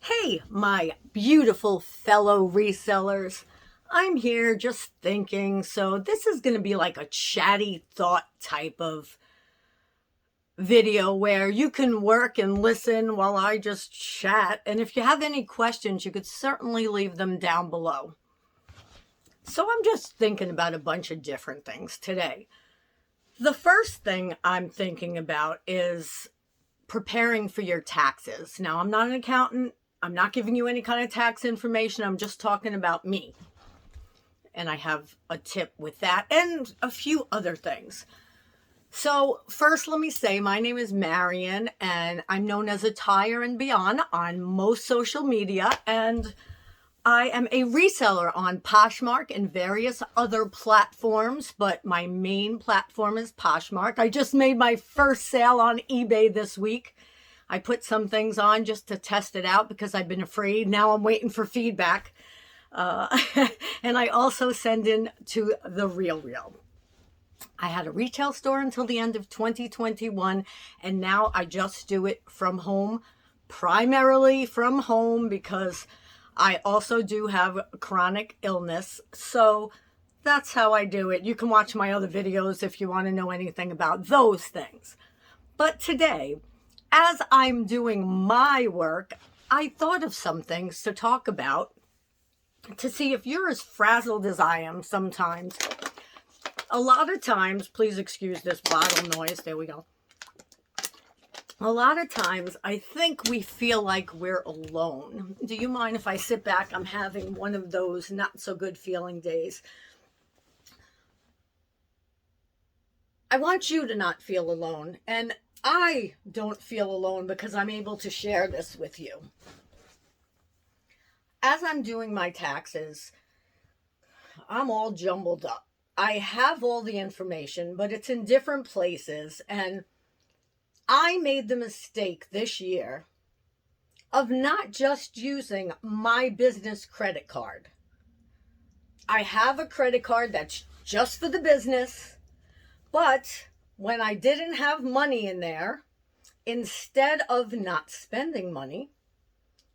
Hey, my beautiful fellow resellers. I'm here just thinking. So, this is going to be like a chatty thought type of video where you can work and listen while I just chat. And if you have any questions, you could certainly leave them down below. So, I'm just thinking about a bunch of different things today. The first thing I'm thinking about is preparing for your taxes. Now, I'm not an accountant. I'm not giving you any kind of tax information. I'm just talking about me. And I have a tip with that and a few other things. So, first, let me say my name is Marion, and I'm known as Attire and Beyond on most social media. And I am a reseller on Poshmark and various other platforms, but my main platform is Poshmark. I just made my first sale on eBay this week. I put some things on just to test it out because I've been afraid. Now I'm waiting for feedback. Uh, and I also send in to The Real. I had a retail store until the end of 2021, and now I just do it from home, primarily from home because I also do have chronic illness. So that's how I do it. You can watch my other videos if you want to know anything about those things. But today, as I'm doing my work, I thought of some things to talk about to see if you're as frazzled as I am sometimes. A lot of times, please excuse this bottle noise. There we go. A lot of times, I think we feel like we're alone. Do you mind if I sit back? I'm having one of those not so good feeling days. I want you to not feel alone. And I don't feel alone because I'm able to share this with you. As I'm doing my taxes, I'm all jumbled up. I have all the information, but it's in different places. And I made the mistake this year of not just using my business credit card. I have a credit card that's just for the business, but when I didn't have money in there, instead of not spending money,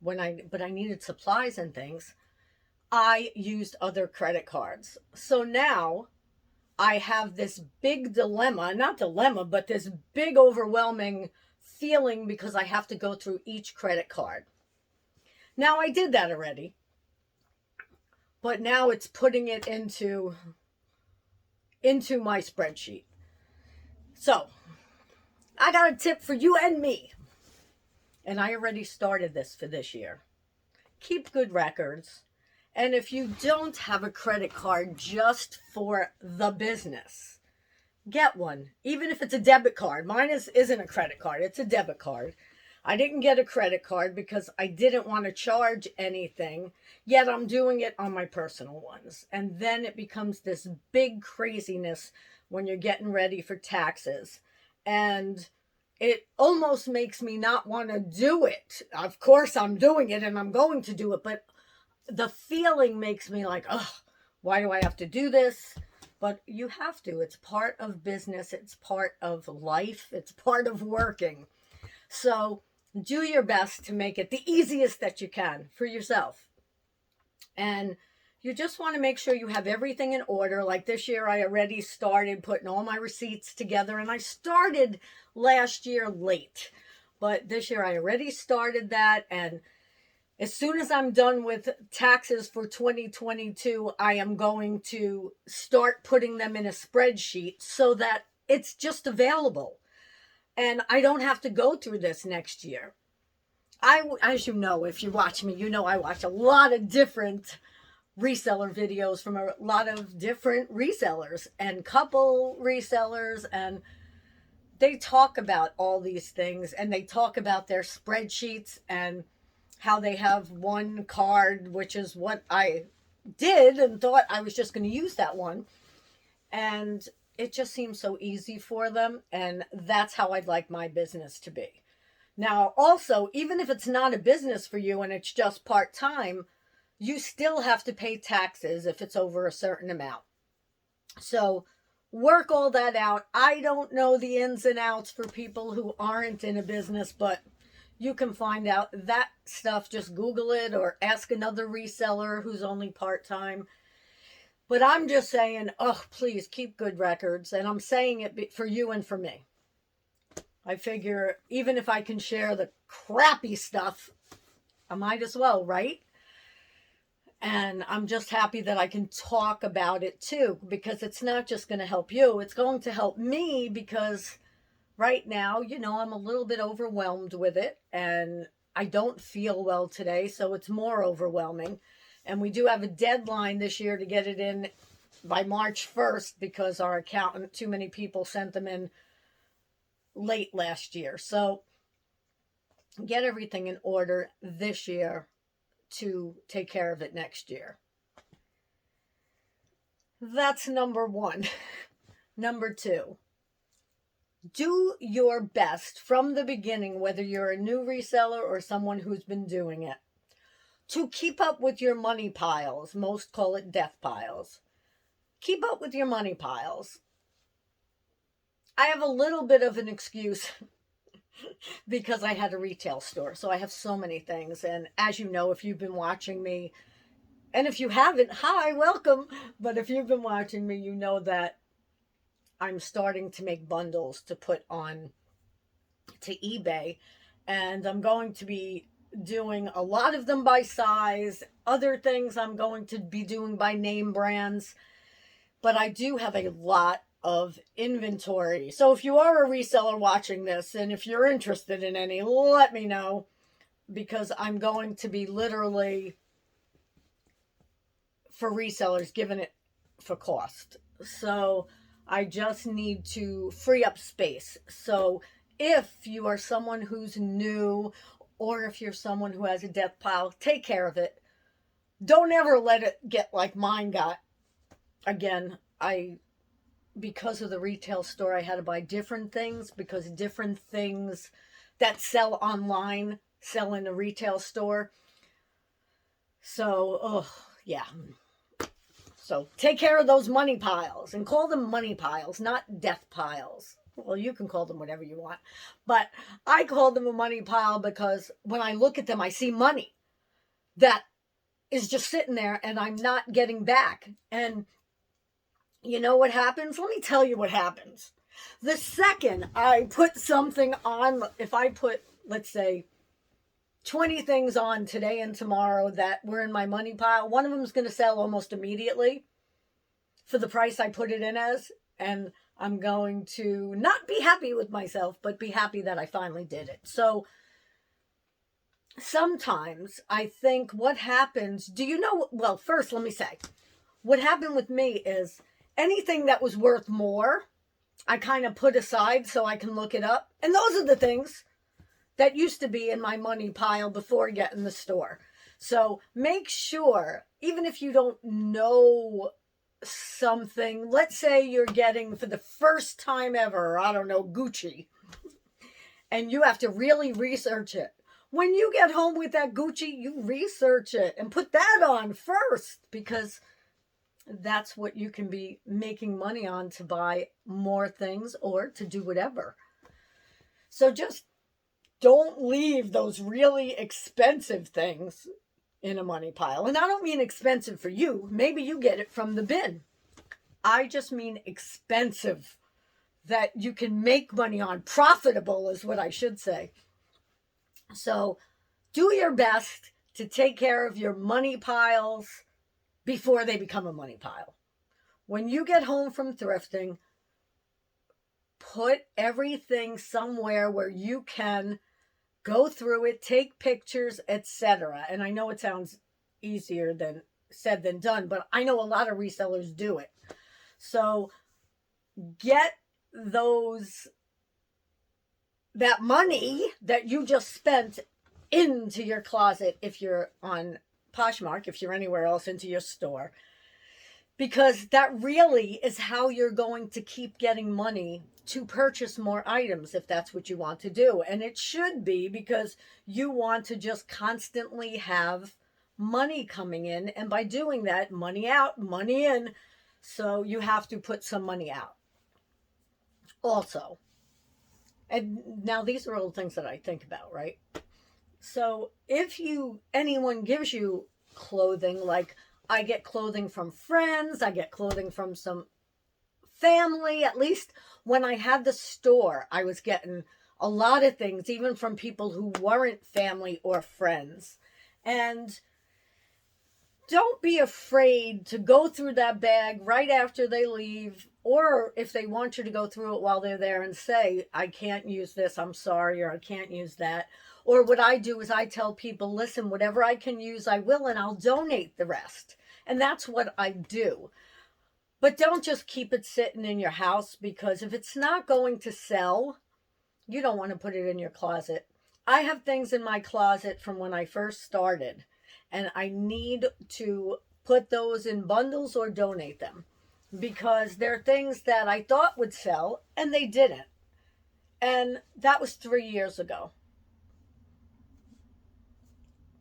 but I needed supplies and things, I used other credit cards. So now I have this big dilemma, but this big overwhelming feeling because I have to go through each credit card. Now I did that already, but now it's putting it into my spreadsheet. So I got a tip for you and me. And I already started this for this year. Keep good records. And if you don't have a credit card just for the business, get one. Even if it's a debit card. Mine isn't a credit card. It's a debit card. I didn't get a credit card because I didn't want to charge anything. Yet I'm doing it on my personal ones. And then it becomes this big craziness when you're getting ready for taxes. And it almost makes me not want to do it. Of course, I'm doing it and I'm going to do it, but the feeling makes me like, oh, why do I have to do this? But you have to. It's part of business. It's part of life. It's part of working. So do your best to make it the easiest that you can for yourself. And you just want to make sure you have everything in order. Like this year, I already started putting all my receipts together, and I started last year late. But this year, I already started that. And as soon as I'm done with taxes for 2022, I am going to start putting them in a spreadsheet so that it's just available. And I don't have to go through this next year. As you know, if you watch me, you know I watch a lot of different reseller videos from a lot of different resellers and couple resellers, and they talk about all these things, and they talk about their spreadsheets and how they have one card, which is what I did and thought I was just going to use that one, and it just seems so easy for them, and that's how I'd like my business to be. Now also, even if it's not a business for you and it's just part-time, you still have to pay taxes if it's over a certain amount. So work all that out. I don't know the ins and outs for people who aren't in a business, but You can find out that stuff. Just Google it or ask another reseller who's only part-time. But I'm just saying, oh, please keep good records. And I'm saying it for you and for me. I figure even if I can share the crappy stuff, I might as well, right? And I'm just happy that I can talk about it too, because it's not just going to help you. It's going to help me because right now, I'm a little bit overwhelmed with it and I don't feel well today. So it's more overwhelming. And we do have a deadline this year to get it in by March 1st because our accountant, too many people sent them in late last year. So get everything in order this year to take care of it next year. That's number one. Number two, do your best from the beginning, whether you're a new reseller or someone who's been doing it, to keep up with your money piles. Most call it death piles. Keep up with your money piles. I have a little bit of an excuse because I had a retail store. So I have so many things. And as you know, if you've been watching me, and if you haven't, hi, welcome. But if you've been watching me, you know that I'm starting to make bundles to put on to eBay. And I'm going to be doing a lot of them by size. Other things I'm going to be doing by name brands. But I do have a lot of inventory. So if you are a reseller watching this, and if you're interested in any, let me know, because I'm going to be literally, for resellers, giving it for cost. So I just need to free up space. So if you are someone who's new, or if you're someone who has a death pile, take care of it. Don't ever let it get like mine got. Again, because of the retail store, I had to buy different things because different things that sell online sell in a retail store. So, yeah. So take care of those money piles, and call them money piles, not death piles. Well, you can call them whatever you want, but I call them a money pile because when I look at them, I see money that is just sitting there and I'm not getting back. And you know what happens? Let me tell you what happens. The second I put something on, if I put, let's say, 20 things on today and tomorrow that were in my money pile, one of them is going to sell almost immediately for the price I put it in as. And I'm going to not be happy with myself, but be happy that I finally did it. So sometimes I think what happens, well, first let me say, what happened with me is anything that was worth more, I kind of put aside so I can look it up. And those are the things that used to be in my money pile before getting the store. So make sure, even if you don't know something, let's say you're getting for the first time ever, I don't know, Gucci, and you have to really research it. When you get home with that Gucci, you research it and put that on first, because that's what you can be making money on to buy more things or to do whatever. So just don't leave those really expensive things in a money pile. And I don't mean expensive for you. Maybe you get it from the bin. I just mean expensive that you can make money on. Profitable is what I should say. So do your best to take care of your money piles before they become a money pile. When you get home from thrifting, put everything somewhere where you can go through it, take pictures, etc. And I know it sounds easier than said than done, but I know a lot of resellers do it. So get that money that you just spent into your closet if you're on Poshmark, if you're anywhere else, into your store. Because that really is how you're going to keep getting money to purchase more items if that's what you want to do. And it should be, because you want to just constantly have money coming in. And by doing that, money out, money in. So you have to put some money out. Also, and now these are all things that I think about, right? So if anyone gives you clothing, like I get clothing from friends, I get clothing from some family. At least when I had the store, I was getting a lot of things, even from people who weren't family or friends. And don't be afraid to go through that bag right after they leave, or if they want you to go through it while they're there and say, I can't use this, I'm sorry, or I can't use that. Or what I do is I tell people, listen, whatever I can use, I will, and I'll donate the rest. And that's what I do. But don't just keep it sitting in your house, because if it's not going to sell, you don't want to put it in your closet. I have things in my closet from when I first started, and I need to put those in bundles or donate them, because they're things that I thought would sell and they didn't. And that was 3 years ago.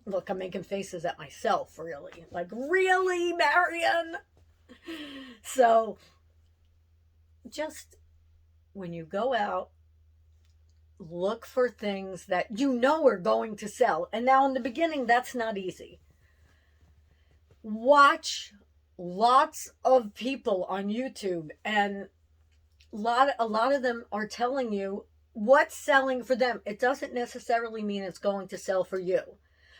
Look, I'm making faces at myself, really. Like, really, Marion? So, just when you go out, look for things that you know are going to sell. And now, in the beginning, that's not easy. Watch lots of people on YouTube, and a lot of them are telling you what's selling for them. It doesn't necessarily mean it's going to sell for you,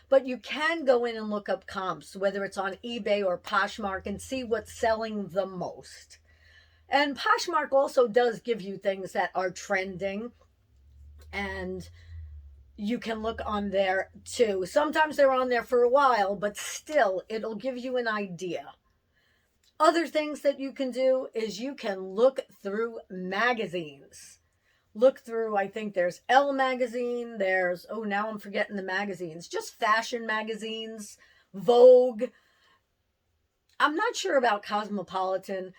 but you can go in and look up comps, whether it's on eBay or Poshmark, and see what's selling the most. And Poshmark also does give you things that are trending, and you can look on there too. Sometimes they're on there for a while, but still, it'll give you an idea. Other things that you can do is you can look through magazines. Look through, I think there's Elle magazine, there's, oh, now I'm forgetting the magazines, just fashion magazines, Vogue. I'm not sure about Cosmopolitan,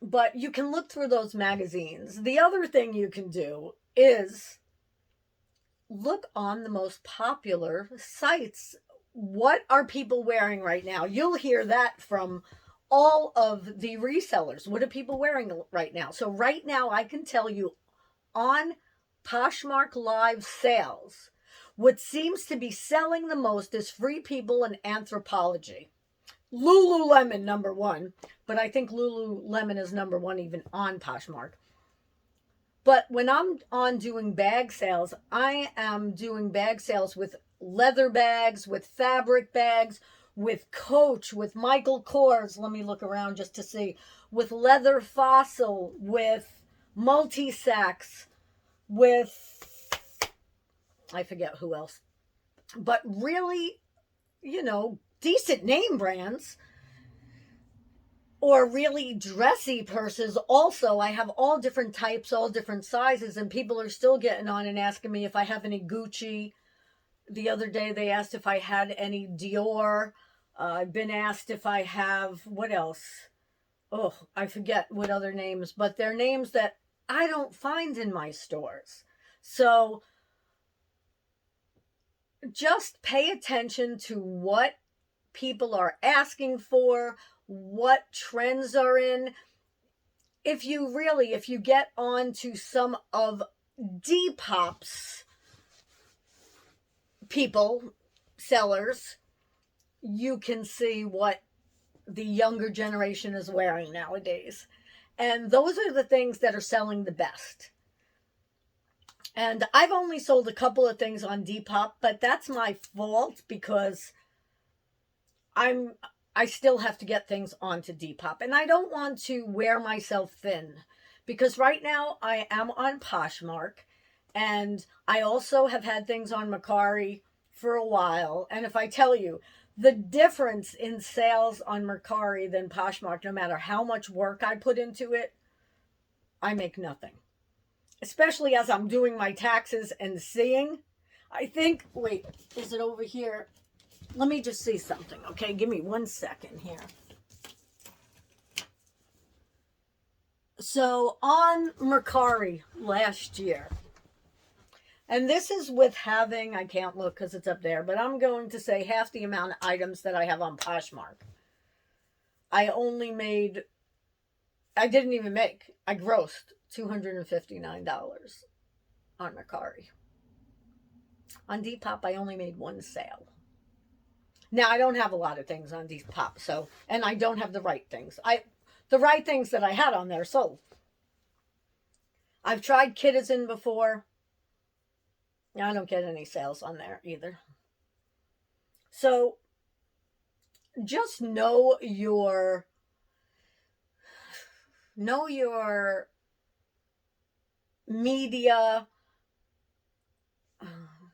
but you can look through those magazines. The other thing you can do is look on the most popular sites. What are people wearing right now? You'll hear that from all of the resellers. What are people wearing right now? So right now, I can tell you on Poshmark Live sales, what seems to be selling the most is Free People and Anthropology. Lululemon, number one, but I think Lululemon is number one even on Poshmark. But when I'm on doing bag sales, I am doing bag sales with leather bags, with fabric bags, with Coach, with Michael Kors. Let me look around just to see. With Leather Fossil, with Multi-Sacks, with, I forget who else. But really, decent name brands. Or really dressy purses. Also, I have all different types, all different sizes, and people are still getting on and asking me if I have any Gucci. The other day they asked if I had any Dior. I've been asked if I have, what else? Oh, I forget what other names, but they're names that I don't find in my stores. So just pay attention to what people are asking for, what trends are in. If you get on to some of Depop's people, sellers, you can see what the younger generation is wearing nowadays. And those are the things that are selling the best. And I've only sold a couple of things on Depop, but that's my fault, because I still have to get things onto Depop, and I don't want to wear myself thin, because right now I am on Poshmark, and I also have had things on Mercari for a while. And if I tell you the difference in sales on Mercari than Poshmark, no matter how much work I put into it, I make nothing. Especially as I'm doing my taxes and seeing, I think, wait, is it over here? Let me just see something, okay? Give me 1 second here. So on Mercari last year, and this is with having, I can't look because it's up there, but I'm going to say half the amount of items that I have on Poshmark. I grossed $259 on Mercari. On Depop, I only made one sale. Now, I don't have a lot of things on Depop, so, and I don't have the right things. The right things that I had on there sold. I've tried Kitizen before. I don't get any sales on there either. So just know your media.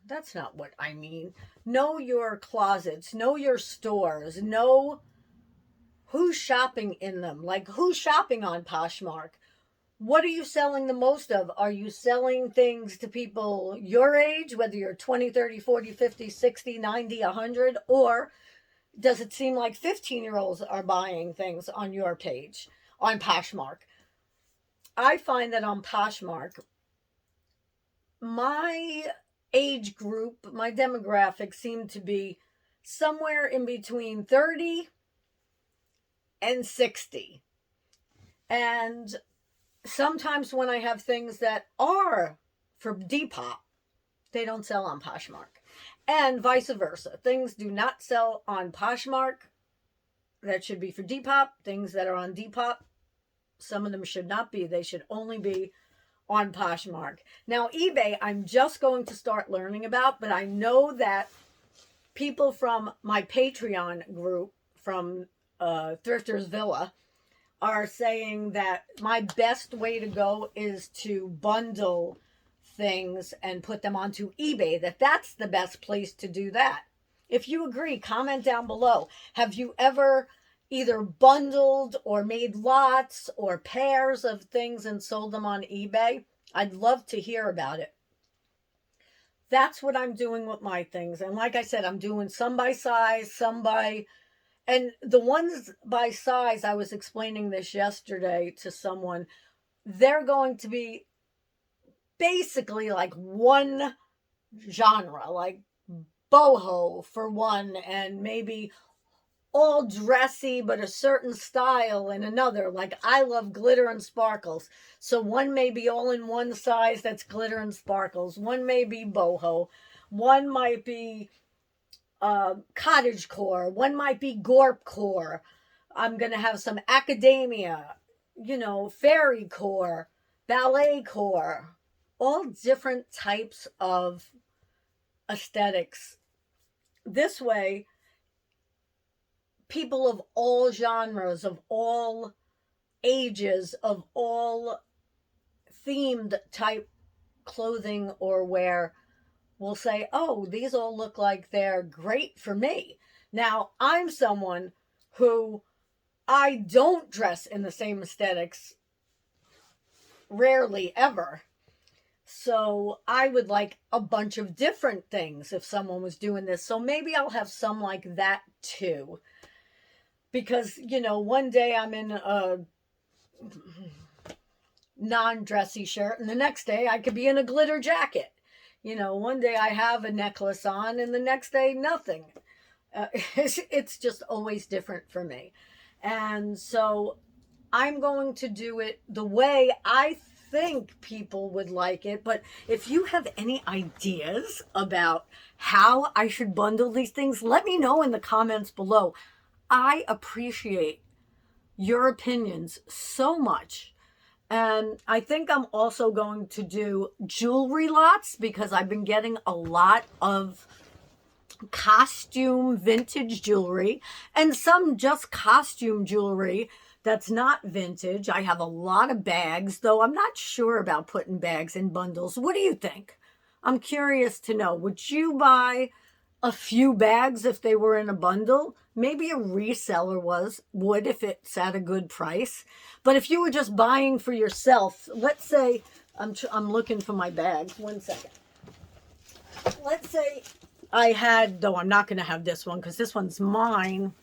That's not what I mean. Know your closets, know your stores, know who's shopping in them. Like, who's shopping on Poshmark? What are you selling the most of? Are you selling things to people your age, whether you're 20, 30, 40, 50, 60, 90, 100? Or does it seem like 15-year-olds are buying things on your page, on Poshmark? I find that on Poshmark, my age group, my demographic seem to be somewhere in between 30 and 60. And sometimes when I have things that are for Depop, they don't sell on Poshmark. And vice versa. Things do not sell on Poshmark that should be for Depop. Things that are on Depop, some of them should not be. They should only be on Poshmark. Now, eBay, I'm just going to start learning about, but I know that people from my Patreon group from Thrifters Villa are saying that my best way to go is to bundle things and put them onto eBay, that's the best place to do that. If you agree, comment down below. Have you ever either bundled or made lots or pairs of things and sold them on eBay? I'd love to hear about it. That's what I'm doing with my things. And like I said, I'm doing some by size, some by... And the ones by size, I was explaining this yesterday to someone, they're going to be basically like one genre, like boho for one, and maybe all dressy but a certain style in another. Like, I love glitter and sparkles, so one may be all in one size that's glitter and sparkles, one may be boho, one might be cottage core, one might be gorp core. I'm gonna have some academia, fairy core, ballet core, all different types of aesthetics. This way, people of all genres, of all ages, of all themed type clothing or wear will say, oh, these all look like they're great for me. Now, I'm someone who, I don't dress in the same aesthetics rarely ever. So I would like a bunch of different things if someone was doing this. So maybe I'll have some like that too. Because, one day I'm in a non-dressy shirt and the next day I could be in a glitter jacket. One day I have a necklace on and the next day nothing. It's just always different for me. And so I'm going to do it the way I think people would like it. But if you have any ideas about how I should bundle these things, let me know in the comments below. I appreciate your opinions so much. And I think I'm also going to do jewelry lots because I've been getting a lot of costume vintage jewelry and some just costume jewelry that's not vintage. I have a lot of bags, though I'm not sure about putting bags in bundles. What do you think? I'm curious to know. Would you buy a few bags if they were in a bundle? Maybe a reseller would if it's at a good price. But if you were just buying for yourself, let's say, I'm looking for my bags. 1 second. Let's say I had, though I'm not going to have this one because this one's mine.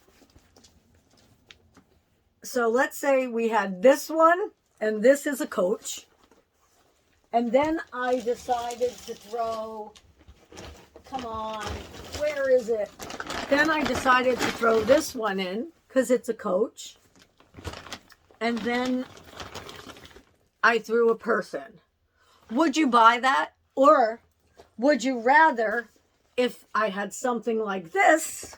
So let's say we had this one, and this is a Coach. And then I decided to throw, come on, where is it? Then I decided to throw this one in because it's a Coach. And then I threw a person. Would you buy that? Or would you rather if I had something like this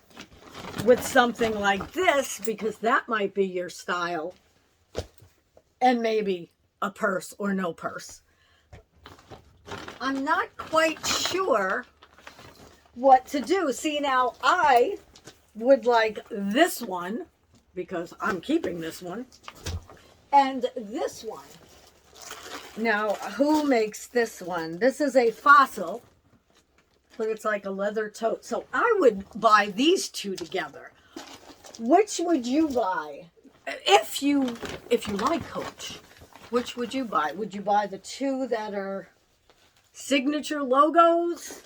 with something like this, because that might be your style, and maybe a purse or no purse. I'm not quite sure what to do. See, now I would like this one, because I'm keeping this one, and this one. Now, who makes this one? This is a Fossil, but it's like a leather tote. So I would buy these two together. Which would you buy? If you like Coach, which would you buy? Would you buy the two that are signature logos?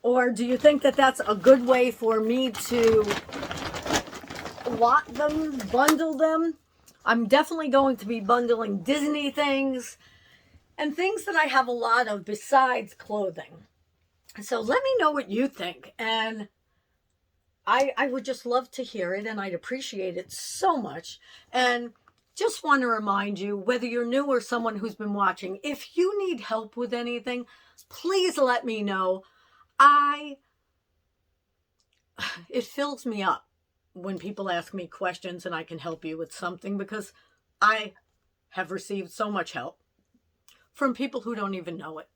Or do you think that that's a good way for me to lot them, bundle them? I'm definitely going to be bundling Disney things and things that I have a lot of besides clothing. So let me know what you think. And I would just love to hear it, and I'd appreciate it so much. And just want to remind you, whether you're new or someone who's been watching, if you need help with anything, please let me know. It fills me up when people ask me questions and I can help you with something, because I have received so much help from people who don't even know it.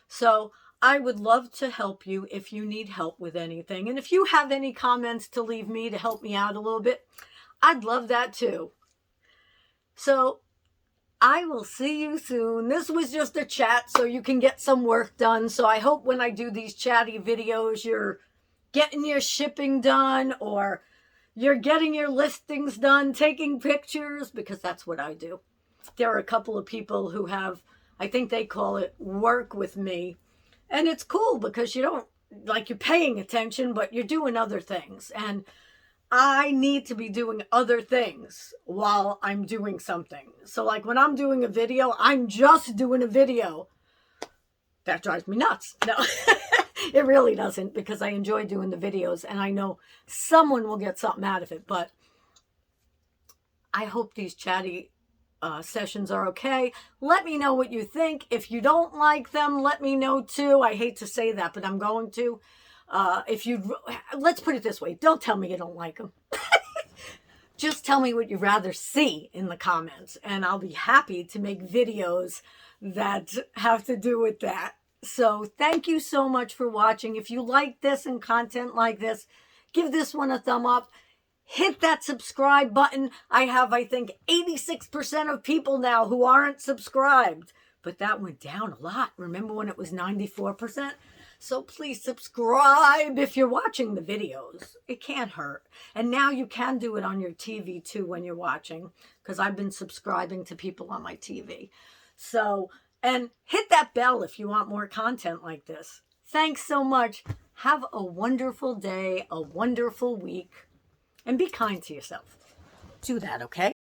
So I would love to help you if you need help with anything. And if you have any comments to leave me to help me out a little bit, I'd love that too. So I will see you soon. This was just a chat so you can get some work done. So I hope when I do these chatty videos, you're getting your shipping done, or you're getting your listings done, taking pictures, because that's what I do. There are a couple of people who have, I think they call it work with me. And it's cool because you don't, like, you're paying attention, but you're doing other things. And I need to be doing other things while I'm doing something. So like when I'm doing a video, I'm just doing a video. That drives me nuts. No, it really doesn't, because I enjoy doing the videos and I know someone will get something out of it. But I hope these chatty sessions are okay. Let me know what you think. If you don't like them, let me know too. I hate to say that, but I'm going to. Let's put it this way. Don't tell me you don't like them. Just tell me what you'd rather see in the comments, and I'll be happy to make videos that have to do with that. So thank you so much for watching. If you like this and content like this, give this one a thumb up. Hit that subscribe button. I have, I think, 86% of people now who aren't subscribed. But that went down a lot. Remember when it was 94%? So please subscribe if you're watching the videos. It can't hurt. And now you can do it on your TV too when you're watching, because I've been subscribing to people on my TV. So, and hit that bell if you want more content like this. Thanks so much. Have a wonderful day, a wonderful week, and be kind to yourself. Do that, okay?